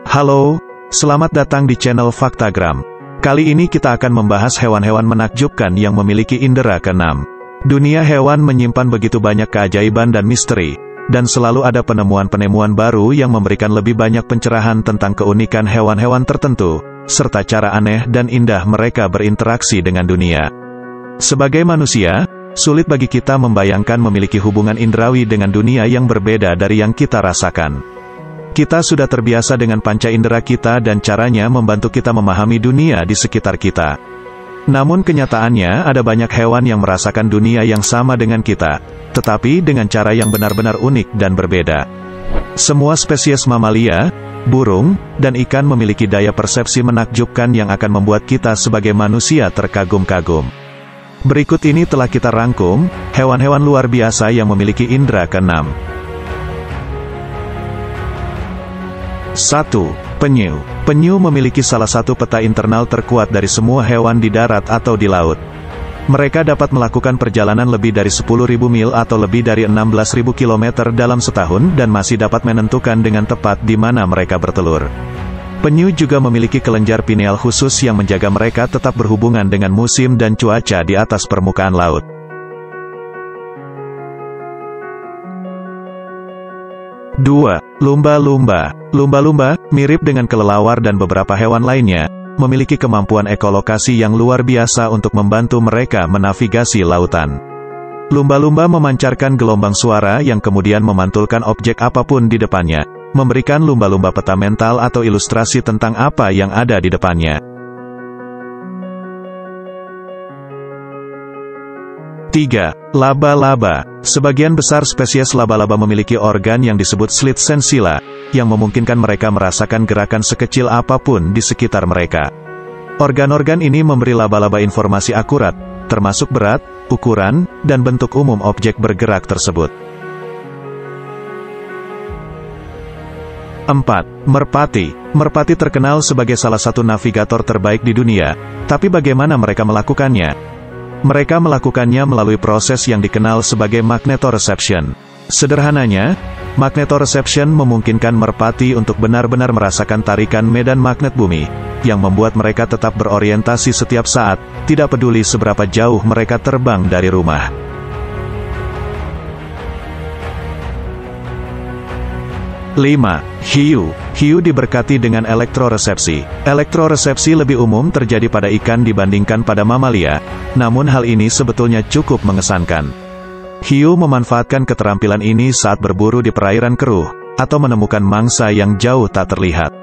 Halo, selamat datang di channel Faktagram. Kali ini kita akan membahas hewan-hewan menakjubkan yang memiliki indera keenam. Dunia hewan menyimpan begitu banyak keajaiban dan misteri, dan selalu ada penemuan-penemuan baru yang memberikan lebih banyak pencerahan tentang keunikan hewan-hewan tertentu, serta cara aneh dan indah mereka berinteraksi dengan dunia. Sebagai manusia, sulit bagi kita membayangkan memiliki hubungan indrawi dengan dunia yang berbeda dari yang kita rasakan. Kita sudah terbiasa dengan panca indera kita dan caranya membantu kita memahami dunia di sekitar kita. Namun kenyataannya ada banyak hewan yang merasakan dunia yang sama dengan kita, tetapi dengan cara yang benar-benar unik dan berbeda. Semua spesies mamalia, burung, dan ikan memiliki daya persepsi menakjubkan yang akan membuat kita sebagai manusia terkagum-kagum. Berikut ini telah kita rangkum, hewan-hewan luar biasa yang memiliki indera keenam. 1. Penyu. Penyu memiliki salah satu peta internal terkuat dari semua hewan di darat atau di laut. Mereka dapat melakukan perjalanan lebih dari 10.000 mil atau lebih dari 16.000 km dalam setahun dan masih dapat menentukan dengan tepat di mana mereka bertelur. Penyu juga memiliki kelenjar pineal khusus yang menjaga mereka tetap berhubungan dengan musim dan cuaca di atas permukaan laut. 2. Lumba-lumba. Lumba-lumba, mirip dengan kelelawar dan beberapa hewan lainnya, memiliki kemampuan ekolokasi yang luar biasa untuk membantu mereka menavigasi lautan. Lumba-lumba memancarkan gelombang suara yang kemudian memantulkan objek apapun di depannya, memberikan lumba-lumba peta mental atau ilustrasi tentang apa yang ada di depannya. 3. Laba-laba. Sebagian besar spesies laba-laba memiliki organ yang disebut slit sensilla, yang memungkinkan mereka merasakan gerakan sekecil apapun di sekitar mereka. Organ-organ ini memberi laba-laba informasi akurat, termasuk berat, ukuran, dan bentuk umum objek bergerak tersebut. 4. Merpati. Merpati terkenal sebagai salah satu navigator terbaik di dunia, tapi bagaimana mereka melakukannya? Mereka melakukannya melalui proses yang dikenal sebagai magnetoreception. Sederhananya, magnetoreception memungkinkan merpati untuk benar-benar merasakan tarikan medan magnet bumi, yang membuat mereka tetap berorientasi setiap saat, tidak peduli seberapa jauh mereka terbang dari rumah. 5. Hiu. Hiu diberkati dengan elektroresepsi. Elektroresepsi lebih umum terjadi pada ikan dibandingkan pada mamalia, namun hal ini sebetulnya cukup mengesankan. Hiu memanfaatkan keterampilan ini saat berburu di perairan keruh, atau menemukan mangsa yang jauh tak terlihat.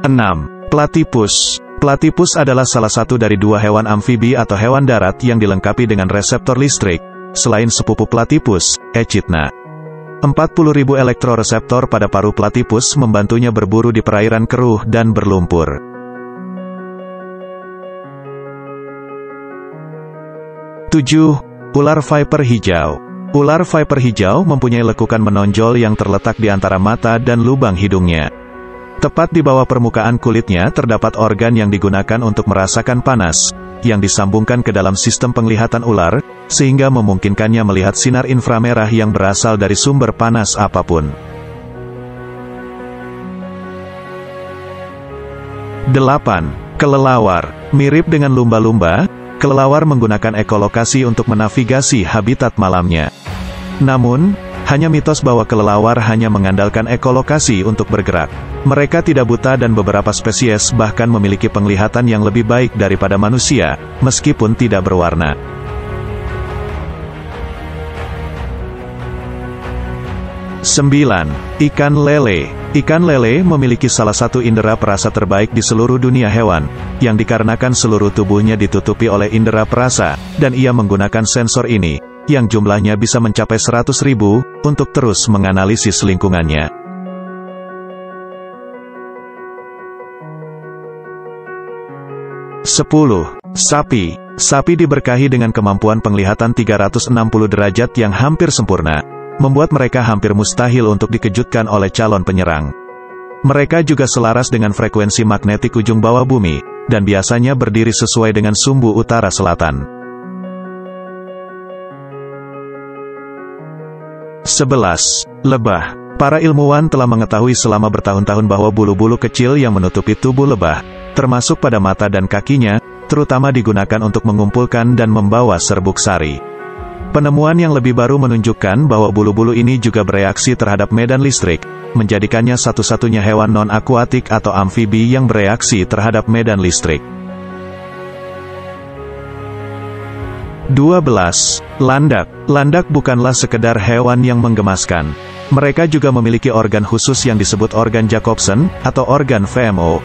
6. Platypus. Platypus adalah salah satu dari dua hewan amfibi atau hewan darat yang dilengkapi dengan reseptor listrik, selain sepupu platypus, echidna. 40.000 elektroreseptor pada paruh platypus membantunya berburu di perairan keruh dan berlumpur. 7. Ular viper hijau. Ular viper hijau mempunyai lekukan menonjol yang terletak di antara mata dan lubang hidungnya. Tepat di bawah permukaan kulitnya terdapat organ yang digunakan untuk merasakan panas, yang disambungkan ke dalam sistem penglihatan ular, sehingga memungkinkannya melihat sinar inframerah yang berasal dari sumber panas apapun. 8. Kelelawar. Mirip dengan lumba-lumba, kelelawar menggunakan ekolokasi untuk menavigasi habitat malamnya. Namun, hanya mitos bahwa kelelawar hanya mengandalkan ekolokasi untuk bergerak. Mereka tidak buta dan beberapa spesies bahkan memiliki penglihatan yang lebih baik daripada manusia, meskipun tidak berwarna. 9. Ikan lele. Ikan lele memiliki salah satu indera perasa terbaik di seluruh dunia hewan, yang dikarenakan seluruh tubuhnya ditutupi oleh indera perasa, dan ia menggunakan sensor ini, yang jumlahnya bisa mencapai 100.000, untuk terus menganalisis lingkungannya. 10. Sapi. Sapi diberkahi dengan kemampuan penglihatan 360 derajat yang hampir sempurna, membuat mereka hampir mustahil untuk dikejutkan oleh calon penyerang. Mereka juga selaras dengan frekuensi magnetik ujung bawah bumi, dan biasanya berdiri sesuai dengan sumbu utara-selatan. 11. Lebah. Para ilmuwan telah mengetahui selama bertahun-tahun bahwa bulu-bulu kecil yang menutupi tubuh lebah, termasuk pada mata dan kakinya, terutama digunakan untuk mengumpulkan dan membawa serbuk sari. Penemuan yang lebih baru menunjukkan bahwa bulu-bulu ini juga bereaksi terhadap medan listrik, menjadikannya satu-satunya hewan non-akuatik atau amfibi yang bereaksi terhadap medan listrik. 12. Landak. Landak bukanlah sekedar hewan yang menggemaskan. Mereka juga memiliki organ khusus yang disebut organ Jacobson, atau organ VMO.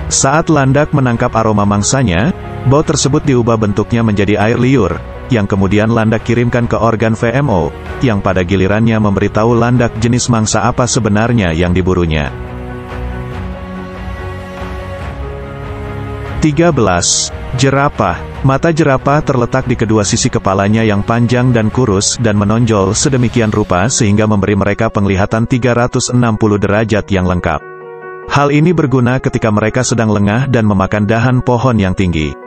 Saat landak menangkap aroma mangsanya, bau tersebut diubah bentuknya menjadi air liur, yang kemudian landak kirimkan ke organ VMO, yang pada gilirannya memberitahu landak jenis mangsa apa sebenarnya yang diburunya. 13. Jerapah. Mata jerapah terletak di kedua sisi kepalanya yang panjang dan kurus dan menonjol sedemikian rupa sehingga memberi mereka penglihatan 360 derajat yang lengkap. Hal ini berguna ketika mereka sedang lengah dan memakan dahan pohon yang tinggi.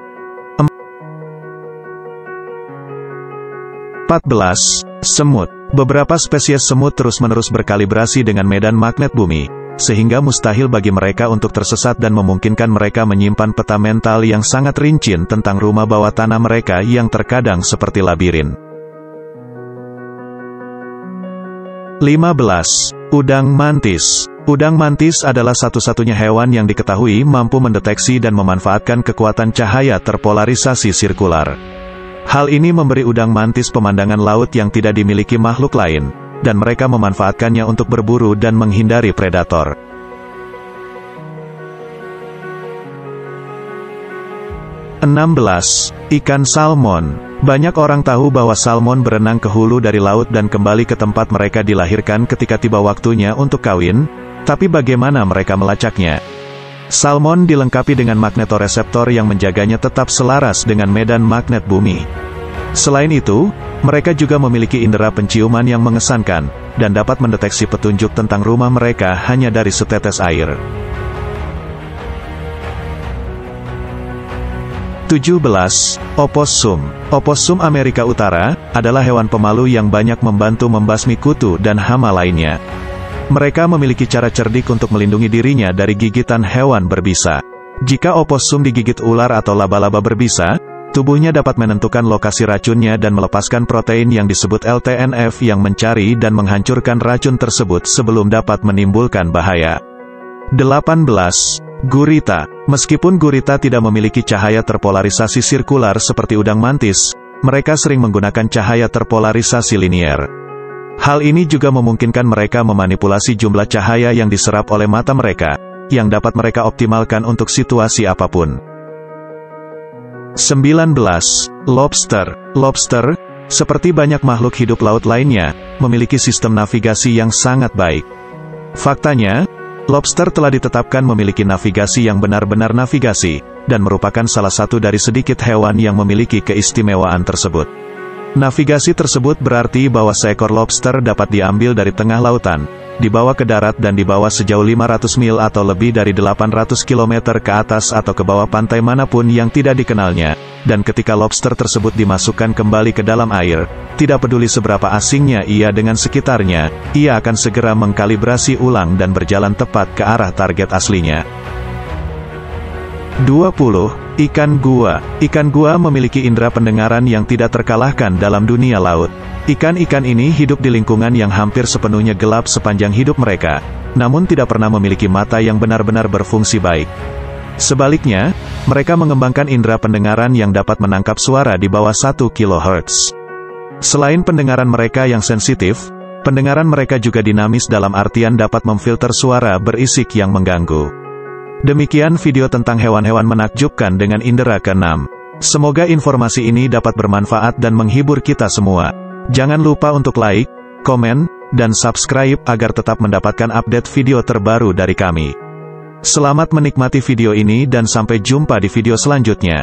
14. Semut. Beberapa spesies semut terus-menerus berkalibrasi dengan medan magnet bumi, sehingga mustahil bagi mereka untuk tersesat dan memungkinkan mereka menyimpan peta mental yang sangat rinci tentang rumah bawah tanah mereka yang terkadang seperti labirin. 15. Udang mantis. Udang mantis adalah satu-satunya hewan yang diketahui mampu mendeteksi dan memanfaatkan kekuatan cahaya terpolarisasi sirkular. Hal ini memberi udang mantis pemandangan laut yang tidak dimiliki makhluk lain, dan mereka memanfaatkannya untuk berburu dan menghindari predator. 16. Ikan salmon. Banyak orang tahu bahwa salmon berenang ke hulu dari laut dan kembali ke tempat mereka dilahirkan ketika tiba waktunya untuk kawin, tapi bagaimana mereka melacaknya? Salmon dilengkapi dengan magnetoreseptor yang menjaganya tetap selaras dengan medan magnet bumi. Selain itu, mereka juga memiliki indera penciuman yang mengesankan, dan dapat mendeteksi petunjuk tentang rumah mereka hanya dari setetes air. 17. Opossum. Opossum Amerika Utara adalah hewan pemalu yang banyak membantu membasmi kutu dan hama lainnya. Mereka memiliki cara cerdik untuk melindungi dirinya dari gigitan hewan berbisa. Jika opossum digigit ular atau laba-laba berbisa, tubuhnya dapat menentukan lokasi racunnya dan melepaskan protein yang disebut LTNF yang mencari dan menghancurkan racun tersebut sebelum dapat menimbulkan bahaya. 18. Gurita. Meskipun gurita tidak memiliki cahaya terpolarisasi sirkular seperti udang mantis, mereka sering menggunakan cahaya terpolarisasi linier. Hal ini juga memungkinkan mereka memanipulasi jumlah cahaya yang diserap oleh mata mereka, yang dapat mereka optimalkan untuk situasi apapun. 19. Lobster. Lobster, seperti banyak makhluk hidup laut lainnya, memiliki sistem navigasi yang sangat baik. Faktanya, lobster telah ditetapkan memiliki navigasi yang benar-benar navigasi, dan merupakan salah satu dari sedikit hewan yang memiliki keistimewaan tersebut. Navigasi tersebut berarti bahwa seekor lobster dapat diambil dari tengah lautan, dibawa ke darat dan dibawa sejauh 500 mil atau lebih dari 800 km ke atas atau ke bawah pantai manapun yang tidak dikenalnya, dan ketika lobster tersebut dimasukkan kembali ke dalam air, tidak peduli seberapa asingnya ia dengan sekitarnya, ia akan segera mengkalibrasi ulang dan berjalan tepat ke arah target aslinya. 20. Ikan gua. Ikan gua memiliki indera pendengaran yang tidak terkalahkan dalam dunia laut. Ikan-ikan ini hidup di lingkungan yang hampir sepenuhnya gelap sepanjang hidup mereka, namun tidak pernah memiliki mata yang benar-benar berfungsi baik. Sebaliknya, mereka mengembangkan indera pendengaran yang dapat menangkap suara di bawah 1 kHz. Selain pendengaran mereka yang sensitif, pendengaran mereka juga dinamis dalam artian dapat memfilter suara berisik yang mengganggu. Demikian video tentang hewan-hewan menakjubkan dengan indera ke-6. Semoga informasi ini dapat bermanfaat dan menghibur kita semua. Jangan lupa untuk like, komen, dan subscribe agar tetap mendapatkan update video terbaru dari kami. Selamat menikmati video ini dan sampai jumpa di video selanjutnya.